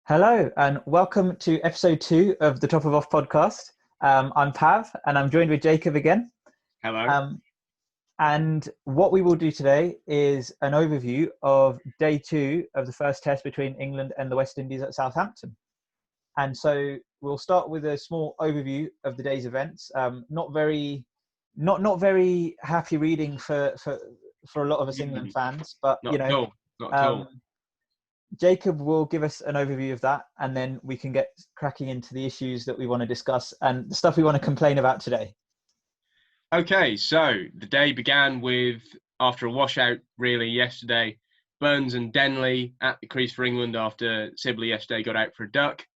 Hello and welcome to episode 2 of the Top of Off podcast. I'm Pav and I'm joined with Jacob again. Hello. And what we will do today is an overview of day 2 of the first test between England and the West Indies at Southampton. And so we'll start with a small overview of the day's events. Not very happy reading for a lot of us England fans, but Not at all. Jacob will give us an overview of that, and then we can get cracking into the issues that we want to discuss and the stuff we want to complain about today. Okay, so the day began with, after a washout really yesterday, Burns and Denley at the crease for England after Sibley yesterday got out for a duck.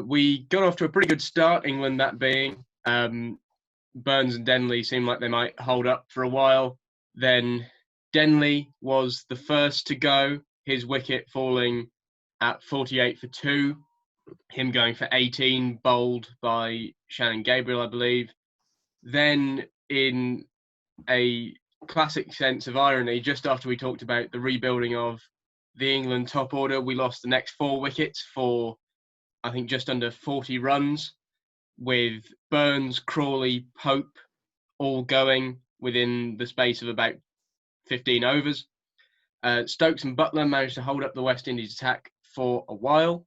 We got off to a pretty good start, England that being. Burns and Denley seemed like they might hold up for a while. Then Denley was the first to go, his wicket falling at 48 for 2, him going for 18, bowled by Shannon Gabriel, I believe. Then, in a classic sense of irony, just after we talked about the rebuilding of the England top order, we lost the next 4 wickets for, I think, just under 40 runs, with Burns, Crawley, Pope all going within the space of about 15 overs. Stokes and Butler managed to hold up the West Indies attack for a while,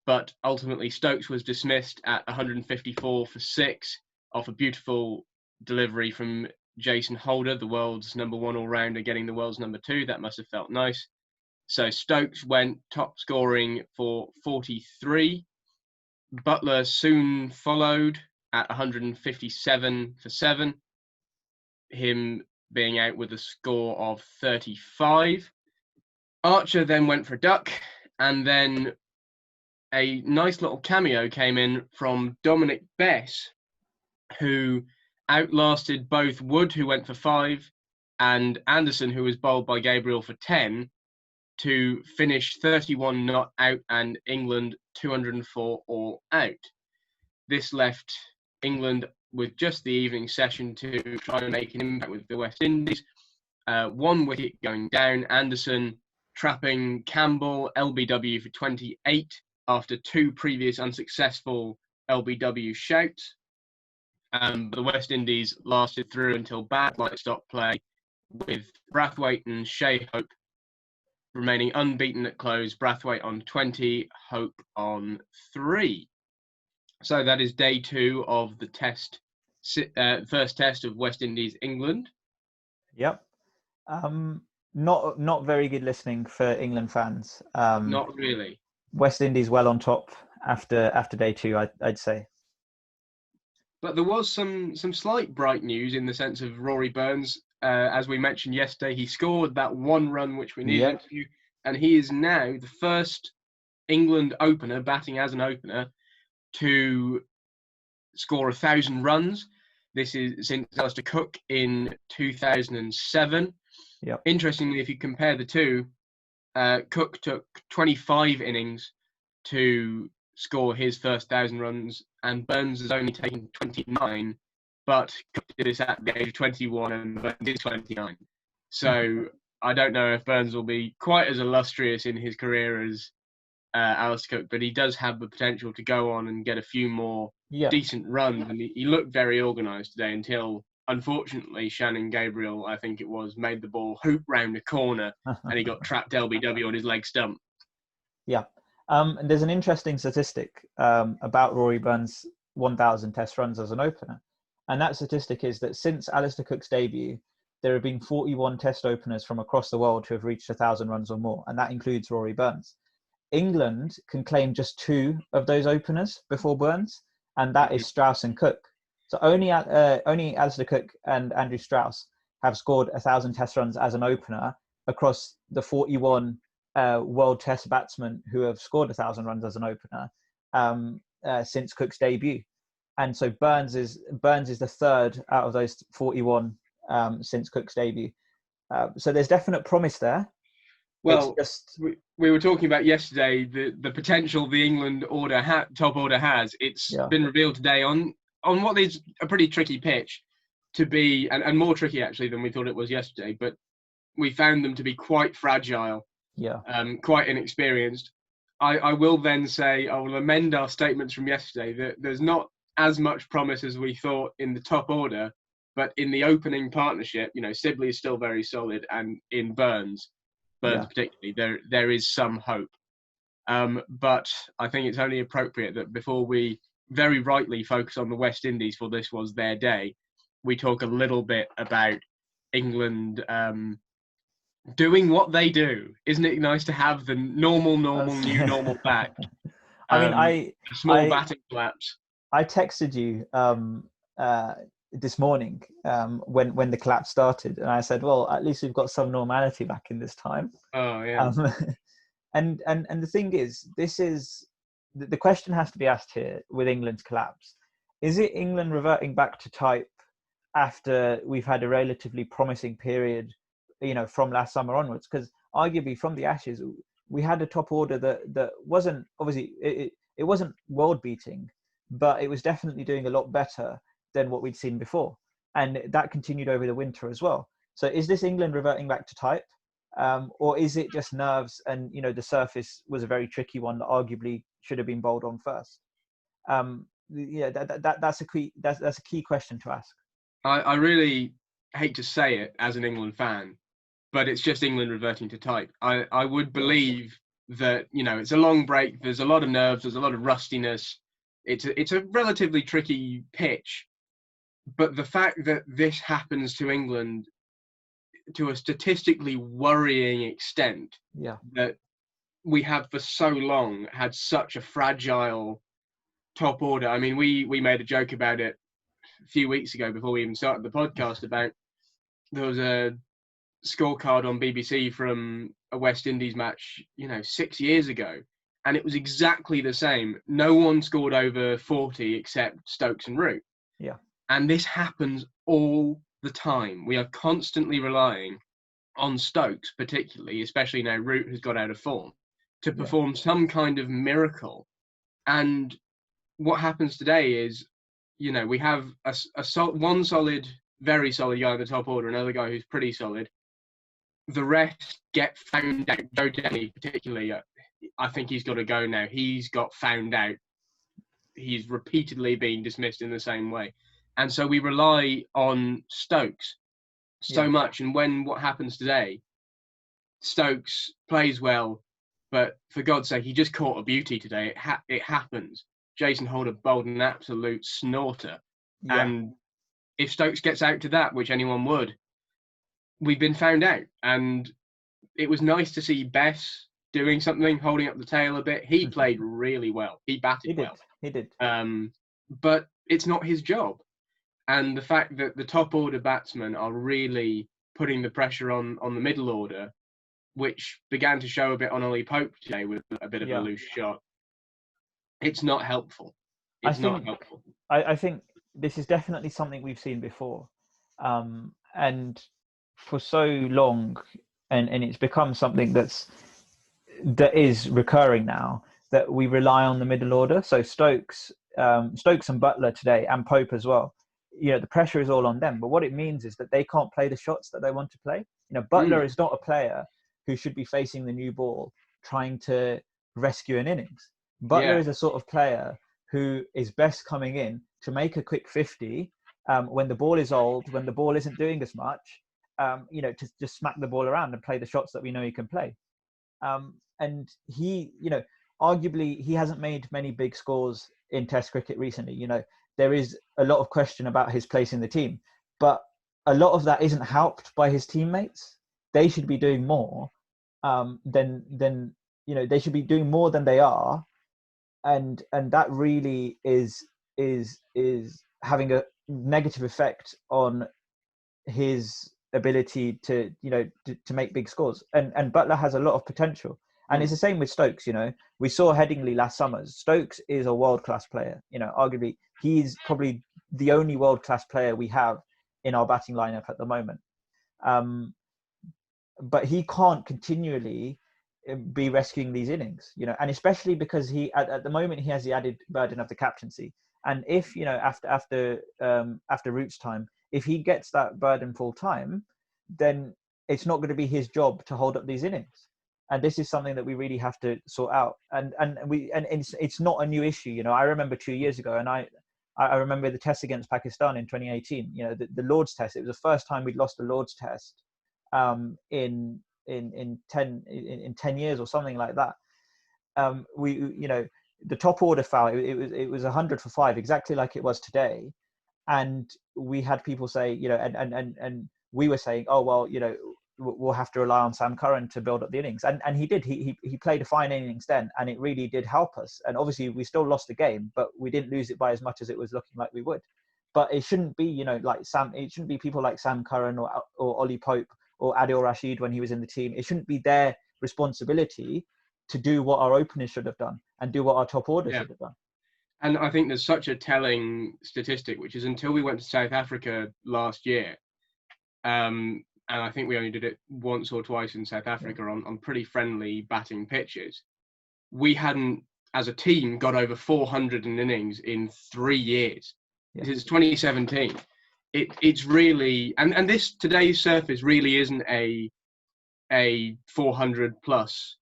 but ultimately Stokes was dismissed at 154 for 6 off a beautiful delivery from Jason Holder, the world's number 1 all-rounder, getting the world's number 2. That must have felt nice. So Stokes went top scoring for 43. Butler soon followed at 157 for 7. Him being out with a score of 35. Archer then went for a duck, and then a nice little cameo came in from Dominic Bess, who outlasted both Wood, who went for 5, and Anderson, who was bowled by Gabriel for 10, to finish 31 not out and England 204 all out. This left England with just the evening session to try and make an impact with the West Indies. 1 wicket going down, Anderson trapping Campbell, LBW for 28 after 2 previous unsuccessful LBW shouts. But the West Indies lasted through until bad light stop play, with Brathwaite and Shea Hope remaining unbeaten at close. Brathwaite on 20, Hope on 3. So that is day 2 of the first test of West Indies England. Yep. Not very good listening for England fans. Not really. West Indies well on top after day 2, I'd say. But there was some slight bright news in the sense of Rory Burns. As we mentioned yesterday, he scored that 1 run which we needed to, and he is now the first England opener, batting as an opener, to score 1,000 runs. This is since Alistair Cook in 2007. Yep. Interestingly, if you compare the two, Cook took 25 innings to score his first 1,000 runs, and Burns has only taken 29, but Cook did this at the age of 21 and Burns is 29. So I don't know if Burns will be quite as illustrious in his career as Alistair Cook, but he does have the potential to go on and get a few more decent runs. And he looked very organised today until, unfortunately, Shannon Gabriel, I think it was, made the ball hoop round a corner and he got trapped LBW on his leg stump. Yeah. And there's an interesting statistic about Rory Burns' 1,000 test runs as an opener. And that statistic is that since Alistair Cook's debut, there have been 41 test openers from across the world who have reached 1,000 runs or more. And that includes Rory Burns. England can claim just 2 of those openers before Burns, and that is Strauss and Cook. So only Alistair Cook and Andrew Strauss have scored 1,000 test runs as an opener across the 41 world test batsmen who have scored 1,000 runs as an opener since Cook's debut. And so Burns is the third out of those 41 since Cook's debut. So there's definite promise there. Well, we were talking about yesterday the potential the England top order has. It's been revealed today on what is a pretty tricky pitch to be, and more tricky actually than we thought it was yesterday. But we found them to be quite fragile, quite inexperienced. I will then say I will amend our statements from yesterday that there's not as much promise as we thought in the top order, but in the opening partnership, Sibley is still very solid, and in Burns Yeah. particularly, there is some hope. But I think it's only appropriate that before we very rightly focus on the West Indies, for this was their day, we talk a little bit about England doing what they do. Isn't it nice to have the normal, new normal back? I mean, Small batting flaps. I texted you this morning when the collapse started, and I said, "Well, at least we've got some normality back in this time." Oh yeah. And the thing is, this is the question has to be asked here with England's collapse. Is it England reverting back to type after we've had a relatively promising period, from last summer onwards? Because arguably from the Ashes, we had a top order that wasn't, obviously, it wasn't world beating, but it was definitely doing a lot better than what we'd seen before. And that continued over the winter as well. So is this England reverting back to type? Or is it just nerves? And the surface was a very tricky one that arguably should have been bowled on first. That's a key question to ask. I really hate to say it as an England fan, but it's just England reverting to type. I would believe that it's a long break. There's a lot of nerves. There's a lot of rustiness. It's a relatively tricky pitch, but the fact that this happens to England to a statistically worrying extent, that we have for so long had such a fragile top order. I mean, we made a joke about it a few weeks ago before we even started the podcast about there was a scorecard on BBC from a West Indies match, 6 years ago, and it was exactly the same. No one scored over 40 except Stokes and Root. Yeah. And this happens all the time. We are constantly relying on Stokes, particularly, especially now Root has got out of form, to perform some kind of miracle. And what happens today is, we have one solid, very solid guy in the top order, another guy who's pretty solid. The rest get found out. Joe Denny, particularly, I think he's got to go now. He's got found out. He's repeatedly been dismissed in the same way. And so we rely on Stokes so much. And what happens today, Stokes plays well, but for God's sake, he just caught a beauty today. It happens. Jason Holder bowled an absolute snorter. Yeah. And if Stokes gets out to that, which anyone would, we've been found out. And it was nice to see Bess doing something, holding up the tail a bit. He played really well. He batted well. He did. But it's not his job. And the fact that the top order batsmen are really putting the pressure on the middle order, which began to show a bit on Ollie Pope today with a bit of a loose shot, it's not helpful. I think this is definitely something we've seen before. And for so long, and it's become something that is recurring now, that we rely on the middle order. So Stokes and Buttler today, and Pope as well. The pressure is all on them. But what it means is that they can't play the shots that they want to play. Buttler is not a player who should be facing the new ball trying to rescue an innings. Buttler is a sort of player who is best coming in to make a quick 50 when the ball is old, when the ball isn't doing as much, to just smack the ball around and play the shots that we know he can play. And he, arguably he hasn't made many big scores in Test cricket recently. There is a lot of question about his place in the team, but a lot of that isn't helped by his teammates. They should be doing more than they should be doing more than they are, and that really is having a negative effect on his ability to make big scores. And Buttler has a lot of potential. And it's the same with Stokes. We saw Headingley last summer. Stokes is a world-class player. Arguably, he's probably the only world-class player we have in our batting lineup at the moment. But he can't continually be rescuing these innings, and especially because he at the moment he has the added burden of the captaincy. And if after Root's time, if he gets that burden full time, then it's not going to be his job to hold up these innings. And this is something that we really have to sort out. And it's not a new issue. You know, I remember 2 years ago, and I remember the test against Pakistan in 2018. You know, the Lord's Test. It was the first time we'd lost the Lord's Test in 10 years or something like that. You know, the top order foul. It was 100 for 5, exactly like it was today. And we had people say, you know, and we were saying, oh well, you know, we'll have to rely on Sam Curran to build up the innings, and he did. He played a fine innings then, and it really did help us. And obviously, we still lost the game, but we didn't lose it by as much as it was looking like we would. But it shouldn't be, you know, like Sam. It shouldn't be people like Sam Curran or Ollie Pope or Adil Rashid when he was in the team. It shouldn't be their responsibility to do what our openers should have done and do what our top order should have done. And I think there's such a telling statistic, which is until we went to South Africa last year, and I think we only did it once or twice in South Africa on pretty friendly batting pitches, we hadn't, as a team, got over 400 in innings in 3 years. Yeah. It's 2017. It's really, and this today's surface really isn't a 400 plus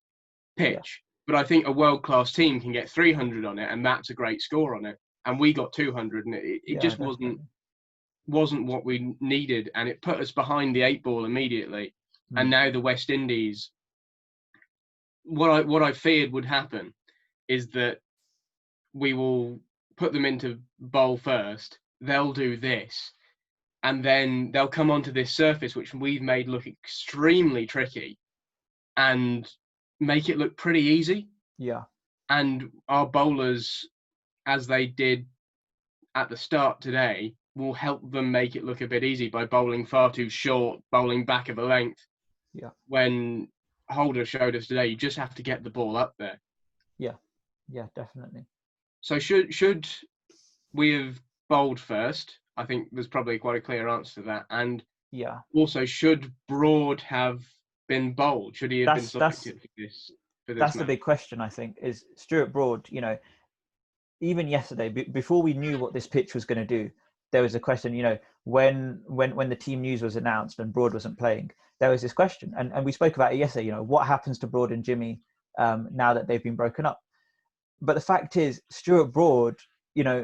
pitch. Yeah. But I think a world-class team can get 300 on it, and that's a great score on it. And we got 200, and it just wasn't what we needed, and it put us behind the 8 ball immediately. And now the West Indies, what I feared would happen is that we will put them into bowl first, they'll do this, and then they'll come onto this surface which we've made look extremely tricky and make it look pretty easy. Yeah. And our bowlers, as they did at the start today, will help them make it look a bit easy by bowling far too short, bowling back of a length. Yeah. When Holder showed us today, you just have to get the ball up there. Yeah. Yeah, definitely. So should we have bowled first? I think there's probably quite a clear answer to that. And also, should Broad have been bowled? Should he have been selected for this? That's the big question, I think, is Stuart Broad. You know, even yesterday, before we knew what this pitch was going to do, there was a question, you know, when the team news was announced and Broad wasn't playing, there was this question. And we spoke about it yesterday, you know, what happens to Broad and Jimmy now that they've been broken up? But the fact is, Stuart Broad, you know,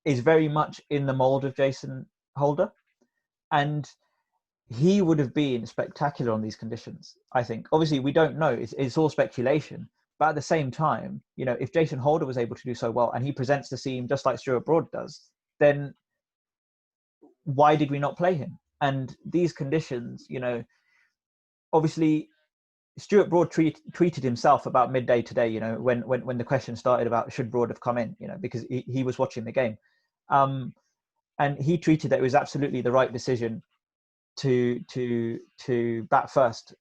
is very much in the mould of Jason Holder. And he would have been spectacular on these conditions, I think. Obviously, we don't know. It's all speculation. But at the same time, you know, if Jason Holder was able to do so well and he presents the seam just like Stuart Broad does, then why did we not play him? And these conditions, you know, obviously, Stuart Broad tweeted himself about midday today, you know, when the question started about should Broad have come in, you know, because he was watching the game. And he tweeted that it was absolutely the right decision to bat first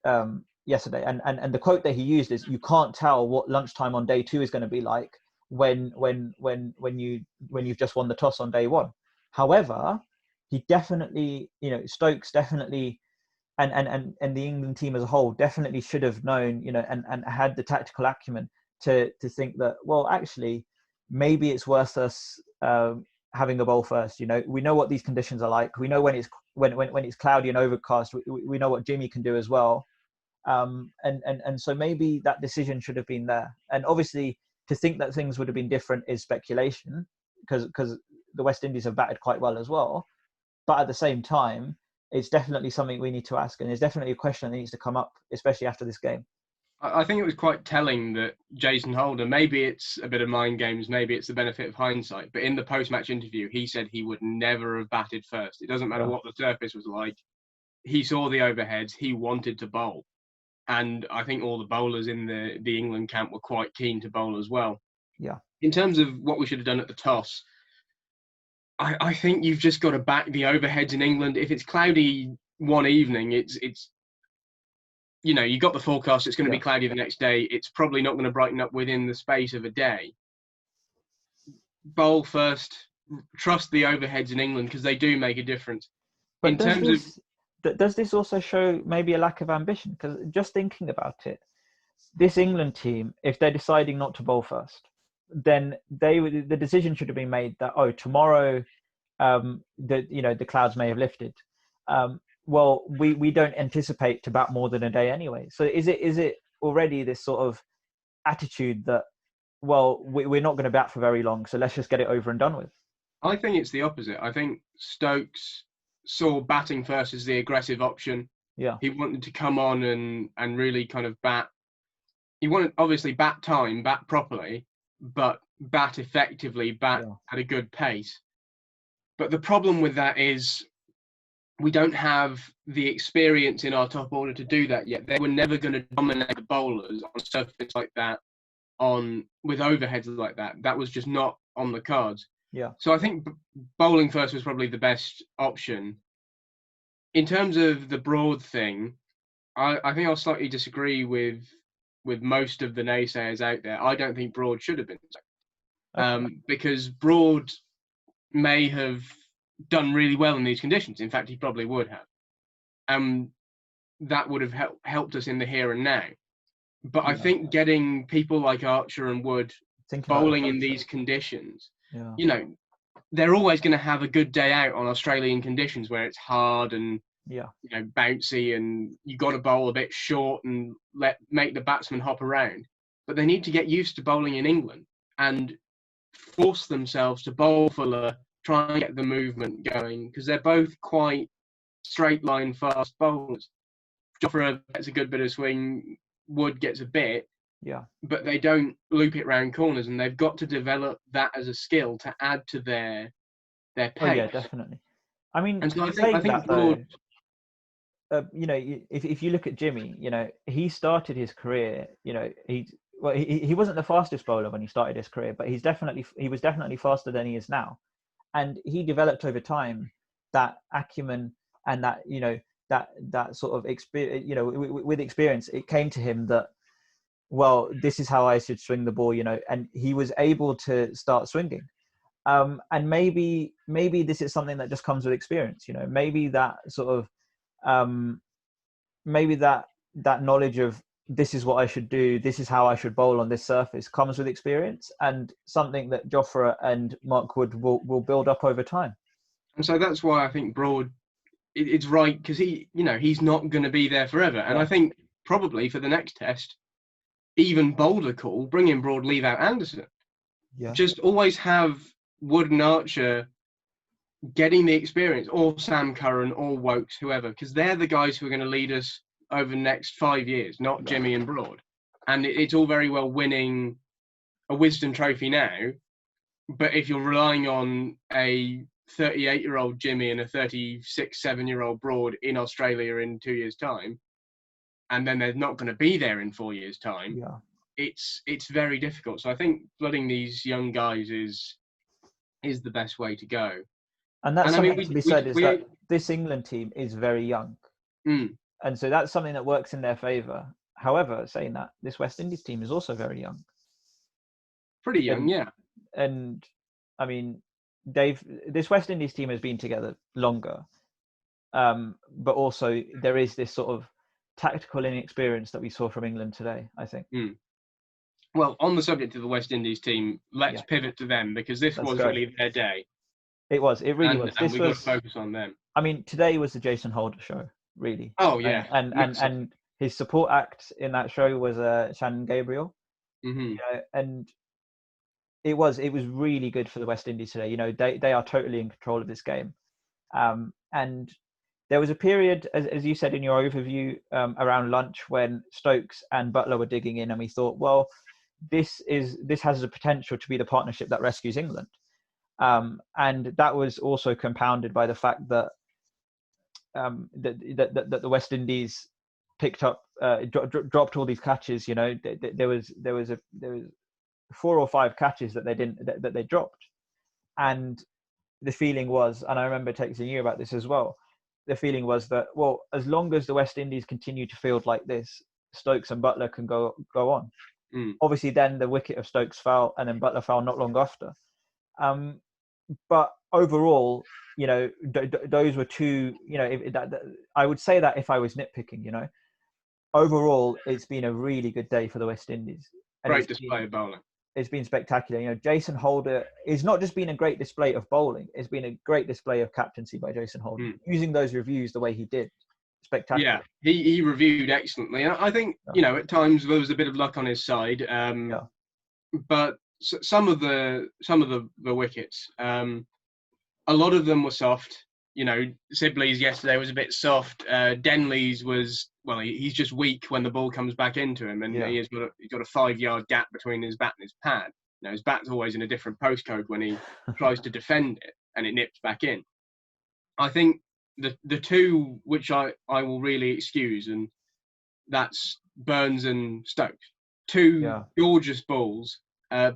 yesterday. And the quote that he used is, "You can't tell what lunchtime on day 2 is going to be like when you've just won the toss on day 1." However, he definitely, you know, Stokes definitely, and the England team as a whole definitely should have known, you know, and had the tactical acumen to think that, well, actually, maybe it's worth us having a bowl first. You know, we know what these conditions are like. We know when it's cloudy and overcast. We know what Jimmy can do as well. And so maybe that decision should have been there. And obviously, to think that things would have been different is speculation, because the West Indies have batted quite well as well. But at the same time, it's definitely something we need to ask, and it's definitely a question that needs to come up, especially after this game. I think it was quite telling that Jason Holder, maybe it's a bit of mind games, maybe it's the benefit of hindsight, but in the post-match interview, he said he would never have batted first. It doesn't matter what the surface was like. He saw the overheads, he wanted to bowl. And I think all the bowlers in the England camp were quite keen to bowl as well. Yeah. In terms of what we should have done at the toss, I think you've just got to back the overheads in England. If it's cloudy one evening, it's you know, you got the forecast, it's going to be cloudy the next day. It's probably not going to brighten up within the space of a day. Bowl first, trust the overheads in England, because they do make a difference. But does this also show maybe a lack of ambition? Because just thinking about it, this England team, if they're deciding not to bowl first, then the decision should have been made that, tomorrow, the clouds may have lifted. Well, we don't anticipate to bat more than a day anyway. So is it already this sort of attitude that, well, we're not going to bat for very long, so let's just get it over and done with. I think it's the opposite. I think Stokes saw batting first as the aggressive option. Yeah. He wanted to come on and really kind of bat. He wanted, obviously, bat time, bat properly, but bat effectively, bat at a good pace. But the problem with that is we don't have the experience in our top order to do that yet. They were never going to dominate the bowlers on a surface like that, with overheads like that. That was just not on the cards. Yeah. So I think bowling first was probably the best option. In terms of the Broad thing, I think I'll slightly disagree with most of the naysayers out there. I don't think Broad should have been sacked. Because Broad may have done really well in these conditions. In fact, he probably would have. That would have helped us in the here and now. But I think getting people like Archer and Wood bowling in these conditions, you know, they're always going to have a good day out on Australian conditions where it's hard and you know, bouncy, and you got to bowl a bit short and make the batsman hop around. But they need to get used to bowling in England and force themselves to bowl fuller, try and get the movement going, because they're both quite straight line fast bowlers. Jofra gets a good bit of swing, Wood gets a bit, but they don't loop it round corners, and they've got to develop that as a skill to add to their pace. Oh yeah, definitely. I mean, and so I think Broad, you know, if you look at Jimmy, you know, he started his career, you know, he wasn't the fastest bowler when he started his career, but he was definitely faster than he is now, and he developed over time that acumen and that, you know, that sort of experience. You know, with experience, it came to him that, well, this is how I should swing the ball, you know, and he was able to start swinging. And maybe this is something that just comes with experience, you know, maybe that sort of, maybe that knowledge of this is what I should do, this is how I should bowl on this surface comes with experience, and something that Jofra and Mark Wood will build up over time. And so that's why I think Broad, it's right, because he's not going to be there forever. And I think probably for the next test, even bolder call, bring in Broad, leave out Anderson. Just always have Wood and Archer getting the experience, or Sam Curran or Wokes, whoever, because they're the guys who are going to lead us over the next 5 years, not Jimmy and Broad. And it's all very well winning a Wisdom Trophy now, but if you're relying on a 38-year-old Jimmy and a 36-7-year-old Broad in Australia in 2 years' time, and then they're not going to be there in 4 years' time, it's very difficult. So I think flooding these young guys is the best way to go. And that's something to be said, is that this England team is very young. And so that's something that works in their favour. However, saying that, this West Indies team is also very young. Pretty young, yeah. And, I mean, this West Indies team has been together longer. But also, there is this sort of tactical inexperience that we saw from England today, I think. Well, on the subject of the West Indies team, let's pivot to them, because this was really their day. It really was. And we've got to focus on them. I mean, today was the Jason Holder show, really. Oh, yeah. And his support act in that show was Shannon Gabriel. You know, and it was really good for the West Indies today. You know, they are totally in control of this game. And there was a period, as you said in your overview, around lunch, when Stokes and Buttler were digging in, and we thought, well, this has the potential to be the partnership that rescues England. And that was also compounded by the fact that that the West Indies picked up, dropped all these catches. You know, there was 4 or 5 catches that they dropped, and the feeling was, and I remember texting you about this as well, the feeling was that, well, as long as the West Indies continue to field like this, Stokes and Buttler can go on. Obviously, then the wicket of Stokes fell, and then Buttler fell not long after. But overall, you know, those were two. You know, I would say that if I was nitpicking, you know, overall, it's been a really good day for the West Indies. Great display of bowling. It's been spectacular. You know, Jason Holder is not just been a great display of bowling; it's been a great display of captaincy by Jason Holder, using those reviews the way he did. spectacular. Yeah, he reviewed excellently. And I think, at times there was a bit of luck on his side. But some of the wickets, a lot of them were soft. Sibley's yesterday was a bit soft. Denley's was, well, he's just weak when the ball comes back into him, and he's got a 5-yard gap between his bat and his pad. His bat's always in a different postcode when he tries to defend it, and it nips back in. I think the two which I will really excuse, and that's Burns and Stokes. Two gorgeous balls.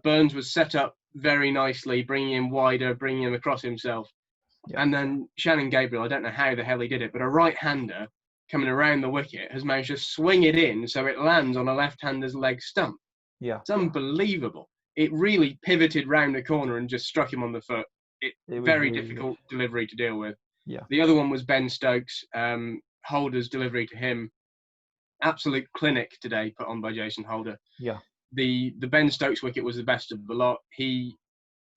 Burns was set up very nicely, bringing him wider, bringing him across himself. Yeah. And then Shannon Gabriel, I don't know how the hell he did it, but a right-hander coming around the wicket has managed to swing it in so it lands on a left-hander's leg stump. Yeah. It's unbelievable. It really pivoted round the corner and just struck him on the foot. It very really difficult delivery to deal with. Yeah. The other one was Ben Stokes. Holder's delivery to him. Absolute clinic today put on by Jason Holder. Yeah. The Ben Stokes wicket was the best of the lot. He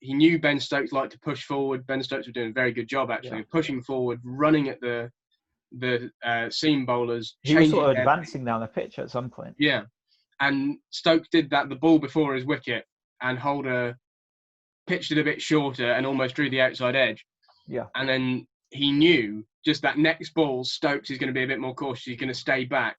knew Ben Stokes liked to push forward. Ben Stokes was doing a very good job actually of pushing forward, running at the seam bowlers. He was sort of advancing down the pitch at some point. Yeah, and Stokes did that the ball before his wicket, and Holder pitched it a bit shorter and almost drew the outside edge. Yeah, and then he knew just that next ball Stokes is going to be a bit more cautious. He's going to stay back,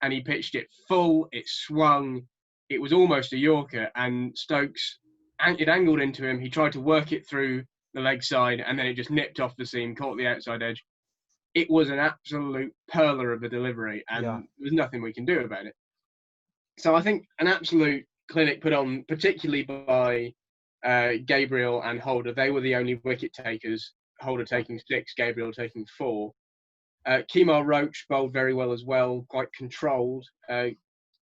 and he pitched it full. It swung. It was almost a Yorker, and Stokes, it angled into him. He tried to work it through the leg side, and then it just nipped off the seam, caught the outside edge. It was an absolute perler of a delivery, and there was nothing we can do about it. So I think an absolute clinic put on, particularly by Gabriel and Holder. They were the only wicket takers. Holder taking 6, Gabriel taking 4. Kemar Roach bowled very well as well, quite controlled.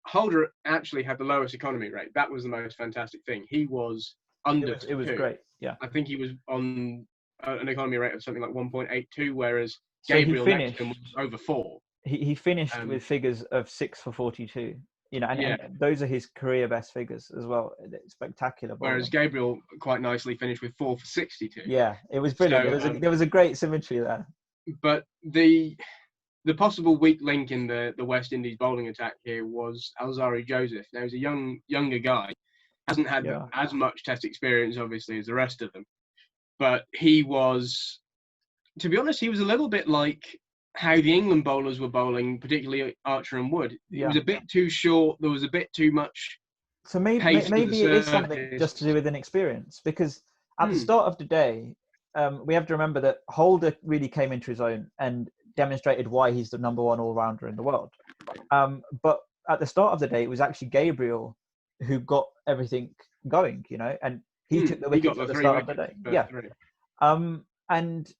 Holder actually had the lowest economy rate. That was the most fantastic thing. He was under 2. It was great, yeah. I think he was on an economy rate of something like 1.82, whereas Gabriel next to him was over 4. He finished with figures of 6 for 42. And those are his career best figures as well. Spectacular bowling. Whereas Gabriel quite nicely finished with 4 for 62. Yeah, it was brilliant. So, there was a great symmetry there. But the possible weak link in the West Indies bowling attack here was Alzari Joseph. Now, he's a younger guy, hasn't had as much Test experience, obviously, as the rest of them. But he was, to be honest, he was a little bit like how the England bowlers were bowling, particularly Archer and Wood. It was a bit too short. There was a bit too much. So maybe it is something just to do with inexperience, because at the start of the day, we have to remember that Holder really came into his own and demonstrated why he's the number 1 all-rounder in the world. But at the start of the day, it was actually Gabriel who got everything going, and he took the wicket at the start of the day. Yeah. And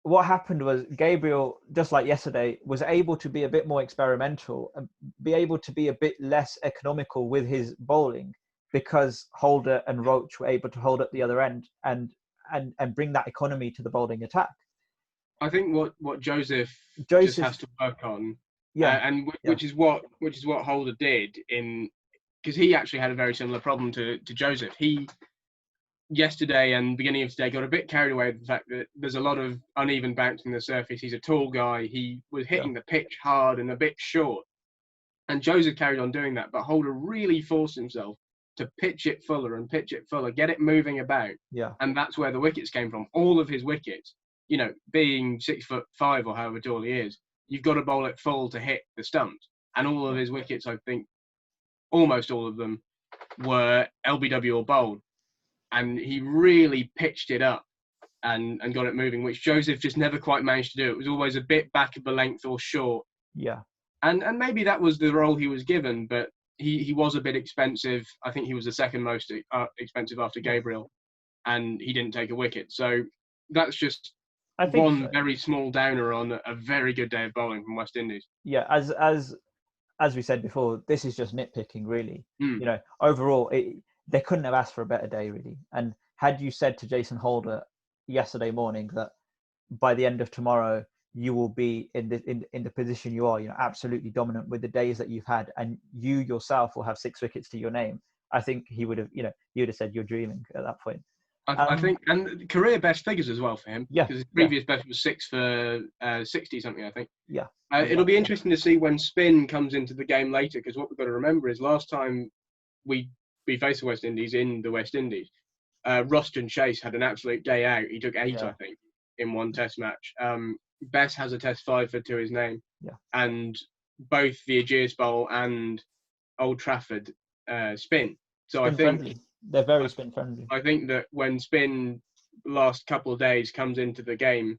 what happened was Gabriel, just like yesterday, was able to be a bit more experimental and be able to be a bit less economical with his bowling, because Holder and Roach were able to hold up the other end and bring that economy to the bowling attack. I think what Joseph just has to work on, which is what Holder did because he actually had a very similar problem to Joseph. He yesterday and beginning of today got a bit carried away with the fact that there's a lot of uneven bouncing the surface. He's a tall guy. He was hitting the pitch hard and a bit short, and Joseph carried on doing that. But Holder really forced himself to pitch it fuller and pitch it fuller, get it moving about. Yeah, and that's where the wickets came from. All of his wickets, being 6'5" or however tall he is, you've got to bowl it full to hit the stumps. And all of his wickets, I think, almost all of them, were LBW or bowled. And he really pitched it up and got it moving, which Joseph just never quite managed to do. It was always a bit back of the length or short. Yeah. And maybe that was the role he was given, but he was a bit expensive. I think he was the second most expensive after Gabriel, and he didn't take a wicket. So that's just one very small downer on a very good day of bowling from West Indies. Yeah, as we said before, this is just nitpicking, really. Overall, they couldn't have asked for a better day, really. And had you said to Jason Holder yesterday morning that by the end of tomorrow you will be in the position you are, absolutely dominant with the days that you've had, and you yourself will have 6 wickets to your name, I think he would have, you would have said you're dreaming at that point. I think, and career best figures as well for him. Yeah, Because his previous best was 6 for 60 something, I think. yeah. It'll be interesting to see when spin comes into the game later, because what we've got to remember is last time we faced the West Indies in the West Indies, Ruston Chase had an absolute day out. He took 8, I think, in one Test match. Bess has a Test 5 to his name, and both the Ageas Bowl and Old Trafford spin. So Spin I think friendly. They're very spin friendly. I think that when spin last couple of days comes into the game,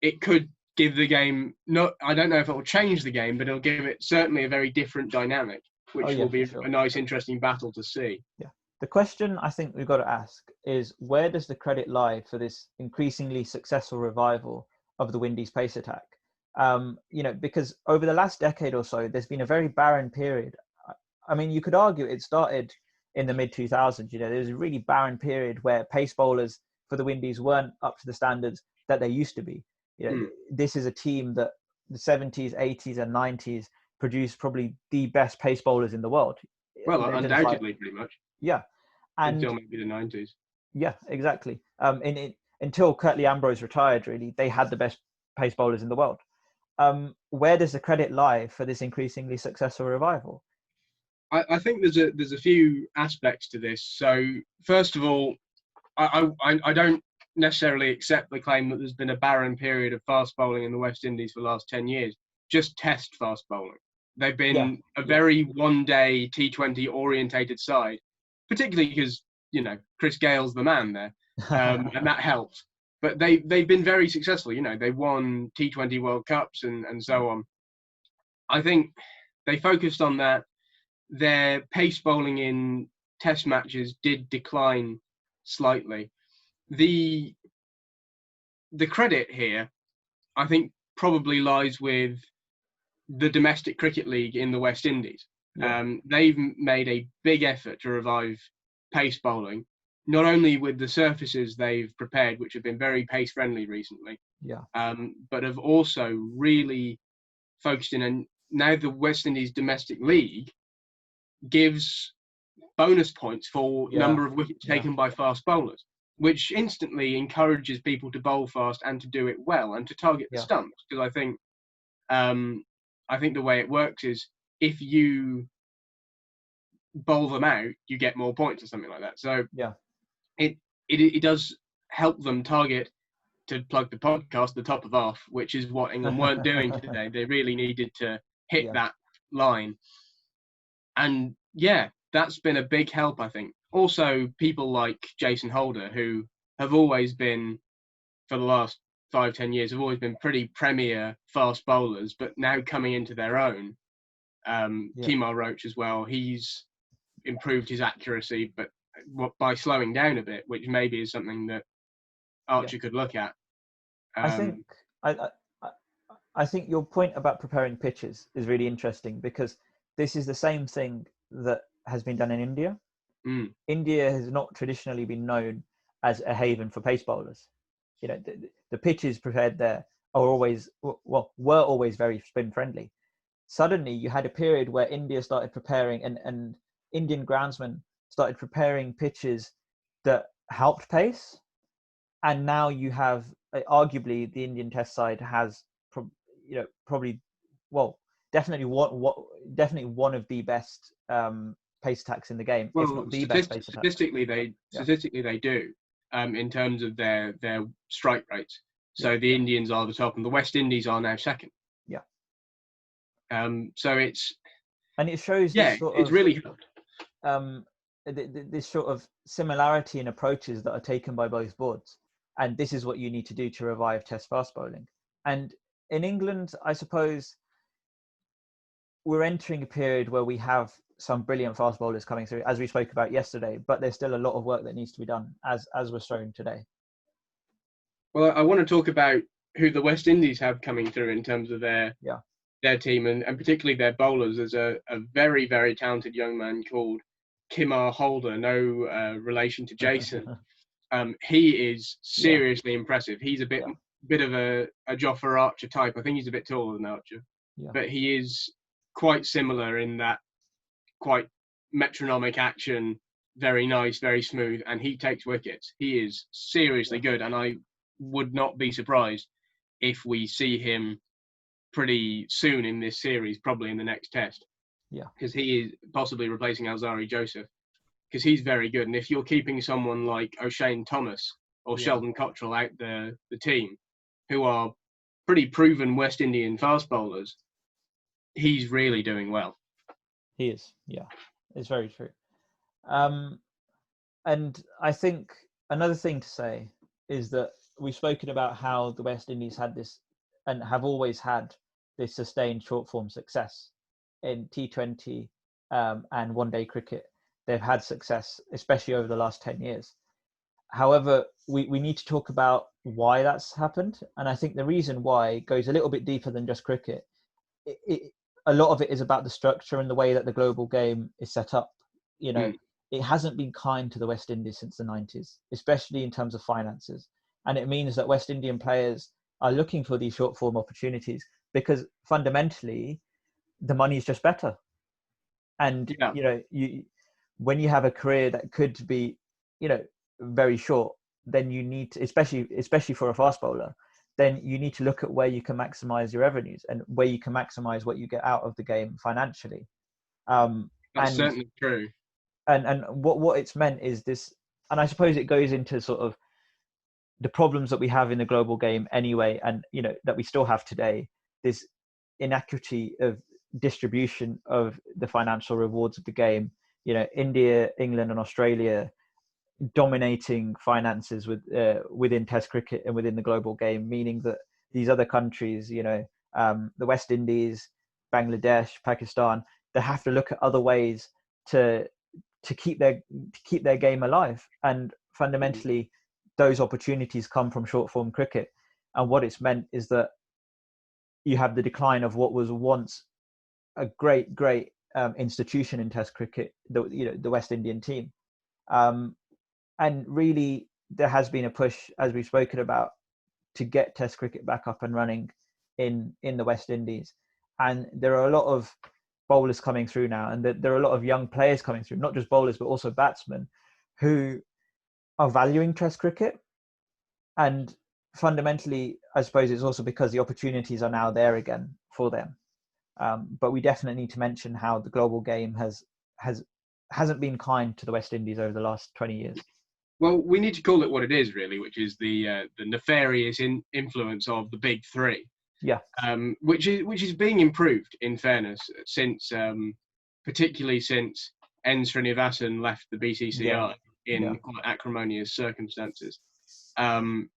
it could give the game, I don't know if it will change the game, but it'll give it certainly a very different dynamic, which will be a nice, interesting battle to see. Yeah. The question I think we've got to ask is, where does the credit lie for this increasingly successful revival of the Windies pace attack? Because over the last decade or so, there's been a very barren period. I mean, you could argue it started in the mid-2000s. There was a really barren period where pace bowlers for the Windies weren't up to the standards that they used to be. This is a team that the 70s, 80s and 90s produced probably the best pace bowlers in the world. Well, undoubtedly, pretty much. Yeah. And until maybe the 90s. Yeah, exactly. Until Curtly Ambrose retired, really, they had the best pace bowlers in the world. Where does the credit lie for this increasingly successful revival? I think there's a few aspects to this. So first of all, I don't necessarily accept the claim that there's been a barren period of fast bowling in the West Indies for the last 10 years. Just Test fast bowling. They've been a very one-day T20 orientated side, particularly because Chris Gale's the man there, and that helps. But they've been very successful. They won T20 World Cups and so on. I think they focused on that. Their pace bowling in Test matches did decline slightly. The credit here, I think, probably lies with the domestic cricket league in the West Indies. They've made a big effort to revive pace bowling, not only with the surfaces they've prepared, which have been very pace friendly recently, but have also really focused in. And now the West Indies domestic league gives bonus points for number of wickets taken by fast bowlers, which instantly encourages people to bowl fast and to do it well and to target the stumps. Because I think the way it works is, if you bowl them out, you get more points or something like that. So it does help them target, to plug the podcast, the top of off, which is what England weren't doing today. They really needed to hit that line. And that's been a big help, I think. Also, people like Jason Holder, who have always been, for the last 5-10 years, have always been pretty premier fast bowlers, but now coming into their own. Kemar Roach as well. He's improved his accuracy, but by slowing down a bit, which maybe is something that Archer could look at. I think your point about preparing pitches is really interesting, because this is the same thing that has been done in India. India has not traditionally been known as a haven for pace bowlers. The pitches prepared there were always very spin friendly. Suddenly you had a period where India started preparing, and Indian groundsmen started preparing pitches that helped pace. And now you have, arguably, the Indian Test side has definitely one of the best pace attacks in the game, if not the best pace attack. Statistically, they do, in terms of their strike rates. So the Indians are the top, and the West Indies are now second. So it shows. It's really helped. This sort of similarity in approaches that are taken by both boards, and this is what you need to do to revive Test fast bowling. And in England, I suppose we're entering a period where we have some brilliant fast bowlers coming through, as we spoke about yesterday, but there's still a lot of work that needs to be done, as was shown today. Well, I want to talk about who the West Indies have coming through in terms of their team, and particularly their bowlers. There's a very, very talented young man called Kemar Holder, no relation to Jason. He is seriously impressive. He's a bit of a Jofra Archer type. I think he's a bit taller than Archer, but he is quite similar in that quite metronomic action, very nice, very smooth, and he takes wickets. He is seriously good, and I would not be surprised if we see him pretty soon in this series, probably in the next test. Yeah. Because he is possibly replacing Alzari Joseph, because he's very good. And if you're keeping someone like O'Shane Thomas or Sheldon Cottrell out the team, who are pretty proven West Indian fast bowlers, he's really doing well. He is, yeah. It's very true. And I think another thing to say is that we've spoken about how the West Indies had this and have always had this sustained short form success in T20 and one day cricket. They've had success, especially over the last 10 years. However, we need to talk about why that's happened. And I think the reason why goes a little bit deeper than just cricket. A lot of it is about the structure and the way that the global game is set up. It hasn't been kind to the West Indies since the 90s, especially in terms of finances. And it means that West Indian players are looking for these short form opportunities because fundamentally the money is just better. And, when you have a career that could be, very short, then you need to, especially for a fast bowler, then you need to look at where you can maximize your revenues and where you can maximize what you get out of the game financially. That's certainly true. And what it's meant is this, and I suppose it goes into sort of the problems that we have in the global game anyway, and that we still have today, this inequity of distribution of the financial rewards of the game. India, England, and Australia dominating finances within Test cricket and within the global game, meaning that these other countries, the West Indies, Bangladesh, Pakistan, they have to look at other ways to keep their game alive. And fundamentally, those opportunities come from short form cricket. And what it's meant is that you have the decline of what was once a great institution in Test cricket, the West Indian team. And really, there has been a push, as we've spoken about, to get Test cricket back up and running in the West Indies. And there are a lot of bowlers coming through now, and there are a lot of young players coming through, not just bowlers, but also batsmen, who are valuing Test cricket. And fundamentally, I suppose it's also because the opportunities are now there again for them. But we definitely need to mention how the global game hasn't been kind to the West Indies over the last 20 years. Well, we need to call it what it is, really, which is the nefarious influence of the big three. Yeah. Which is being improved, in fairness, since particularly since N. Srinivasan left the BCCI in quite acrimonious circumstances. But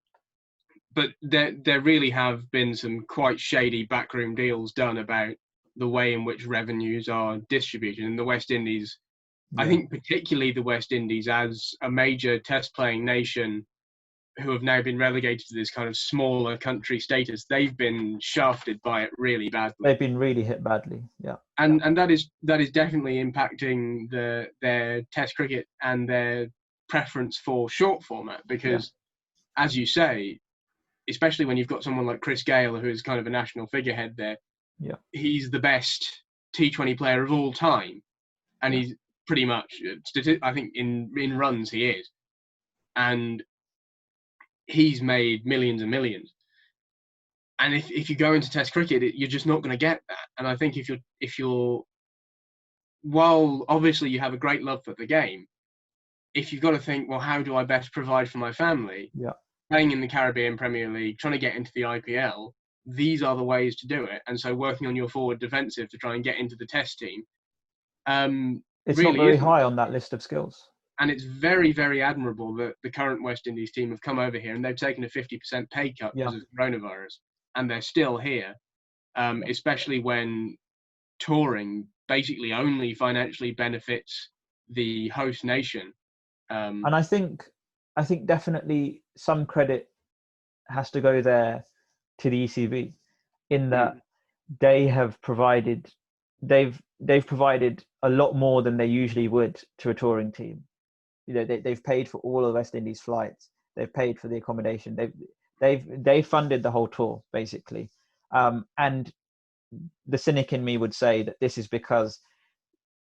there really have been some quite shady backroom deals done about the way in which revenues are distributed in the West Indies. Yeah. I think particularly the West Indies, as a major test-playing nation who have now been relegated to this kind of smaller country status, they've been shafted by it really badly. They've been really hit badly, yeah. And that is definitely impacting their Test cricket and their preference for short format, because, as you say, especially when you've got someone like Chris Gale, who is kind of a national figurehead there, he's the best T20 player of all time, and he's pretty much, I think in runs he is, and he's made millions and millions. And if you go into Test cricket, you're just not going to get that. And I think if you're while obviously you have a great love for the game, if you've got to think, well, how do I best provide for my family? Playing in the Caribbean Premier League, trying to get into the IPL, these are the ways to do it. And so working on your forward defensive to try and get into the Test team. It's really not very high on that list of skills. And it's very, very admirable that the current West Indies team have come over here and they've taken a 50% pay cut because of coronavirus. And they're still here, especially when touring basically only financially benefits the host nation. And I think definitely some credit has to go there to the ECB in that they've provided a lot more than they usually would to a touring team. They've paid for all of West Indies flights. They've paid for the accommodation. They've funded the whole tour basically. And the cynic in me would say that this is because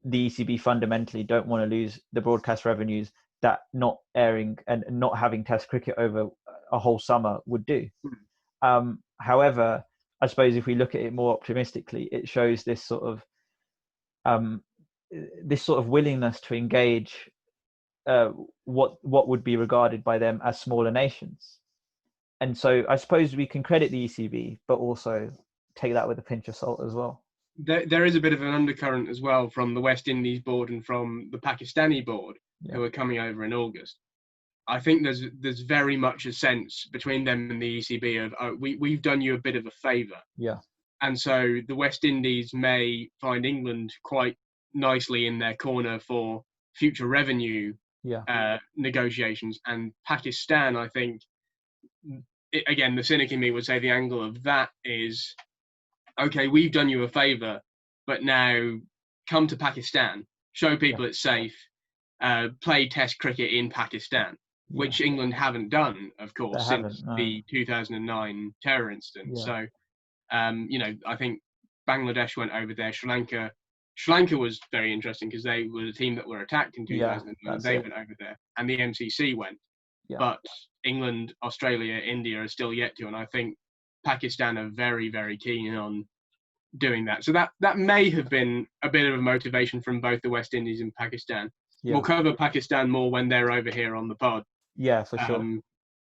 the ECB fundamentally don't want to lose the broadcast revenues that not airing and not having Test cricket over a whole summer would do. However, I suppose if we look at it more optimistically, it shows this sort of willingness to engage what would be regarded by them as smaller nations. And so I suppose we can credit the ECB, but also take that with a pinch of salt as well. There is a bit of an undercurrent as well from the West Indies board and from the Pakistani board who are coming over in August. I think there's very much a sense between them and the ECB of, oh, we've done you a bit of a favour. Yeah. And so the West Indies may find England quite nicely in their corner for future revenue negotiations. And Pakistan, I think, again, the cynic in me would say the angle of that is, okay, we've done you a favour, but now come to Pakistan, show people it's safe, play Test cricket in Pakistan, which England haven't done, of course, since the 2009 terror incident. So, I think Bangladesh went over there. Sri Lanka was very interesting because they were the team that were attacked in 2009. They went over there, and the MCC went. But England, Australia, India are still yet to, and I think Pakistan are very, very keen on doing that. So that may have been a bit of a motivation from both the West Indies and Pakistan. We'll cover Pakistan more when they're over here on the pod. Yeah, for sure.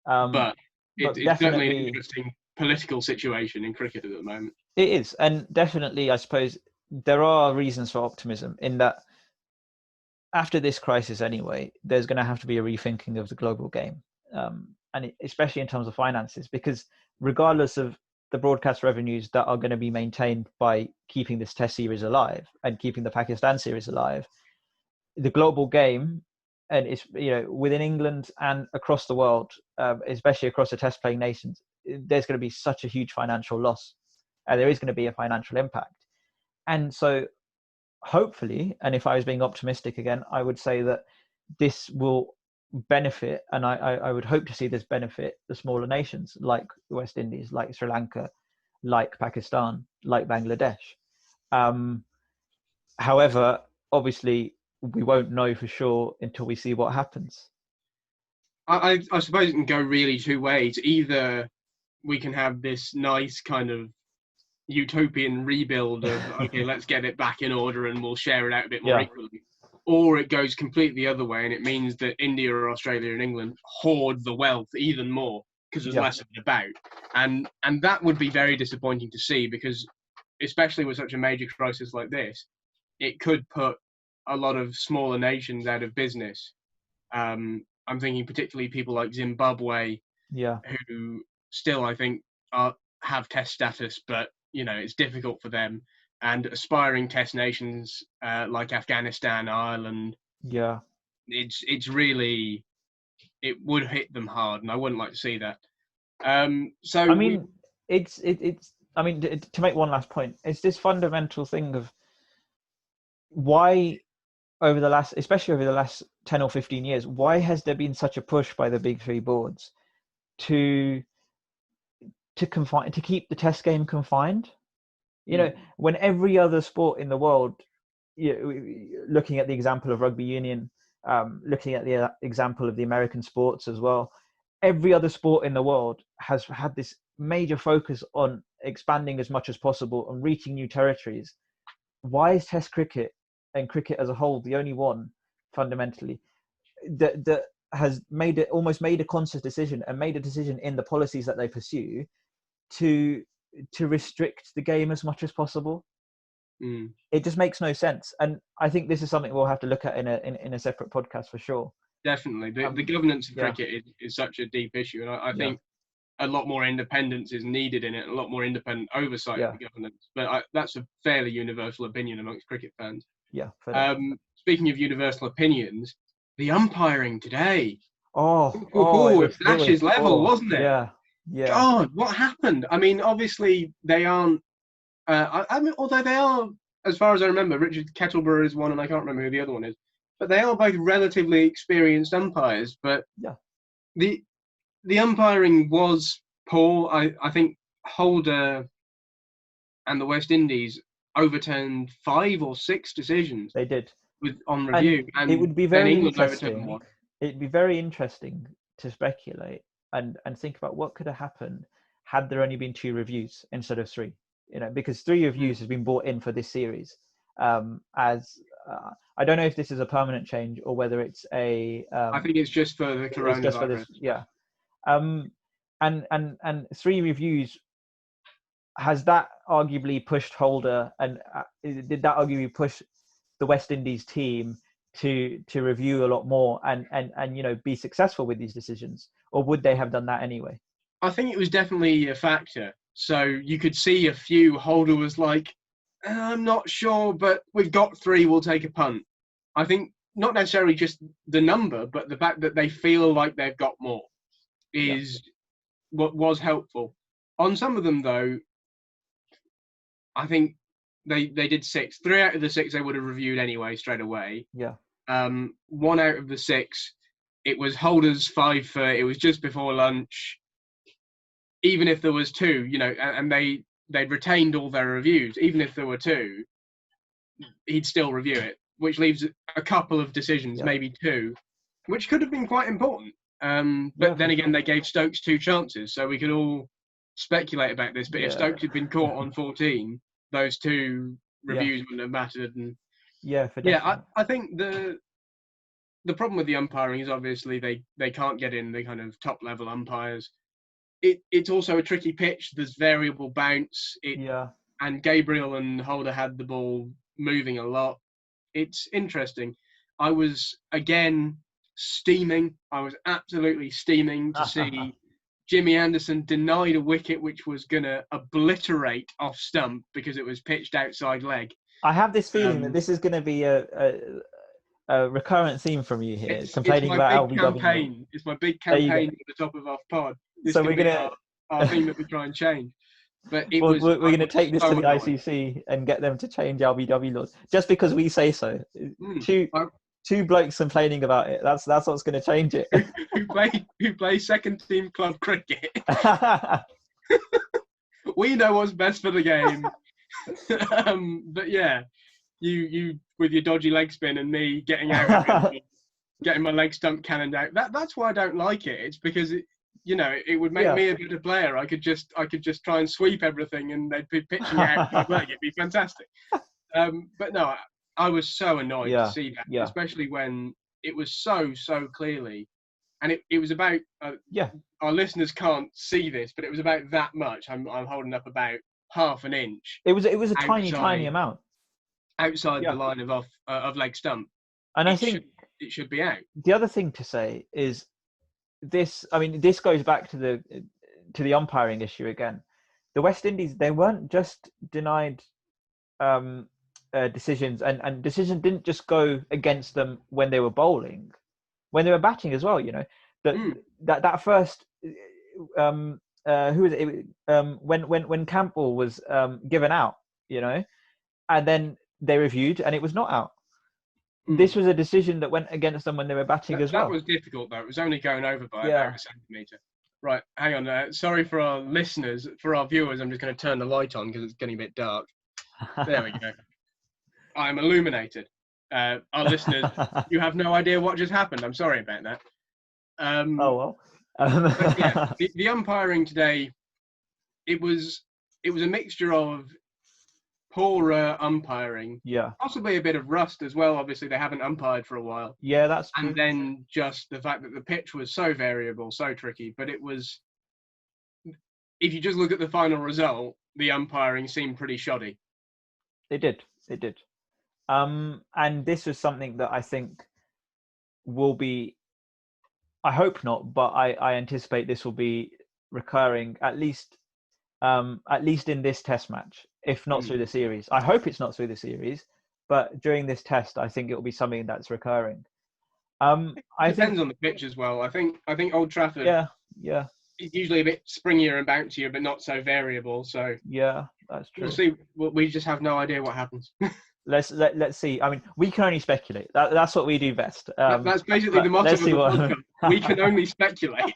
But it's certainly an interesting political situation in cricket at the moment. It is, and definitely, I suppose, there are reasons for optimism in that after this crisis anyway, there's going to have to be a rethinking of the global game, and especially in terms of finances, because regardless of the broadcast revenues that are going to be maintained by keeping this Test series alive and keeping the Pakistan series alive, the global game, and it's within England and across the world, especially across the Test playing nations, there's going to be such a huge financial loss, and there is going to be a financial impact. And so hopefully, and if I was being optimistic again, I would say that this will benefit, and I would hope to see this benefit the smaller nations like the West Indies, like Sri Lanka, like Pakistan, like Bangladesh. However, obviously, we won't know for sure until we see what happens. I suppose it can go really two ways. Either we can have this nice kind of utopian rebuild of, okay, let's get it back in order and we'll share it out a bit more equally. Or it goes completely the other way, and it means that India or Australia and England hoard the wealth even more because there's less of it about. And that would be very disappointing to see, because especially with such a major crisis like this, it could put a lot of smaller nations out of business. I'm thinking particularly people like Zimbabwe, who still, I think, have Test status, but it's difficult for them. And aspiring Test nations like Afghanistan, Ireland, it's really, it would hit them hard, and I wouldn't like to see that. So I mean, it's I mean, to make one last point, it's this fundamental thing of why especially over the last 10 or 15 years, why has there been such a push by the big three boards to keep the Test game confined? When every other sport in the world, looking at the example of rugby union, looking at the example of the American sports as well, every other sport in the world has had this major focus on expanding as much as possible and reaching new territories. Why is Test cricket and cricket as a whole the only one fundamentally that has almost made a conscious decision and made a decision in the policies that they pursue to restrict the game as much as possible? It just makes no sense, and I think this is something we'll have to look at in a separate podcast for sure. Definitely, the governance of cricket is such a deep issue, and I think a lot more independence is needed in it, a lot more independent oversight of the governance. But that's a fairly universal opinion amongst cricket fans. Speaking of universal opinions, the umpiring today. It was Ashes level, wasn't it? Yeah. God, what happened? I mean, obviously they aren't. Although they are, as far as I remember, Richard Kettleborough is one, and I can't remember who the other one is. But they are both relatively experienced umpires. But the umpiring was poor. I think Holder and the West Indies overturned 5 or 6 decisions They did. on review, And it would be then very England overturned interesting. one. It'd be very interesting to speculate and think about what could have happened had there only been 2 reviews instead of 3. Because 3 reviews has been brought in for this series. I don't know if this is a permanent change or whether it's a. I think it's just for the coronavirus. It's just for this, yeah. And 3 reviews, has that arguably pushed Holder, and did that arguably push the West Indies team to review a lot more and be successful with these decisions, or would they have done that anyway? I think it was definitely a factor. So you could see a few. Holder was like, I'm not sure, but we've got 3, we'll take a punt. I think not necessarily just the number, but the fact that they feel like they've got more is what was helpful. On some of them, though, I think they did 6. 3 out of the 6 they would have reviewed anyway straight away. Yeah. 1 out of the 6, it was Holder's 5 for, it was just before lunch. Even if there was 2, and they'd retained all their reviews, even if there were 2, he'd still review it, which leaves a couple of decisions, maybe 2, which could have been quite important. But then again, they gave Stokes 2 chances, so we could all speculate about this. But if Stokes had been caught on 14, those 2 reviews wouldn't have mattered. And I think the problem with the umpiring is obviously they can't get in the kind of top level umpires. It's also a tricky pitch. There's variable bounce. And Gabriel and Holder had the ball moving a lot. It's interesting. I was, again, steaming. I was absolutely steaming to see Jimmy Anderson denied a wicket which was going to obliterate off stump because it was pitched outside leg. I have this feeling that this is going to be a recurrent theme from you here, complaining about LBW. It's my big campaign at the top of our pod. So we're going to our theme that we try and change. But we're going to take this to the ICC and get them to change LBW laws just because we say so. Two blokes complaining about it. That's what's going to change it. who play second team club cricket. We know what's best for the game. But yeah, you with your dodgy leg spin and me getting out of it, getting my leg stump cannoned out. That's why I don't like it. It's because it would make me a better player. I could just try and sweep everything and they'd be pitching out my leg. It'd be fantastic. But no, I was so annoyed to see that, especially when it was so clearly. And it was about, our listeners can't see this, but it was about that much. I'm holding up about half an inch. It was a tiny amount. Outside the line of leg stump. And I think it should be out. The other thing to say is this goes back to the umpiring issue again. The West Indies, they weren't just denied decisions, and decisions didn't just go against them when they were bowling, when they were batting as well. That first who was it? When Campbell was given out, and then they reviewed and it was not out. This was a decision that went against them when they were batting as well. That was difficult though. It was only going over by about a centimetre. Right, hang on. Sorry for our listeners, for our viewers. I'm just going to turn the light on because it's getting a bit dark. There we go. I'm illuminated. Our listeners, you have no idea what just happened. I'm sorry about that. But yeah, the umpiring today, it was a mixture of poorer umpiring, possibly a bit of rust as well. Obviously, they haven't umpired for a while. Yeah, that's true. And then just the fact that the pitch was so variable, so tricky. But it was, if you just look at the final result, the umpiring seemed pretty shoddy. It did. And this was something that I think will be, I hope not, but I anticipate this will be recurring at least in this test match, if not through the series. I hope it's not through the series, but during this test, I think it will be something that's recurring. It depends on the pitch as well. I think Old Trafford. Yeah. It's usually a bit springier and bouncier, but not so variable. So yeah, that's true. We'll see. We just have no idea what happens. Let's see. I mean, we can only speculate. That's what we do best. That's basically the motto of the podcast. We can only speculate.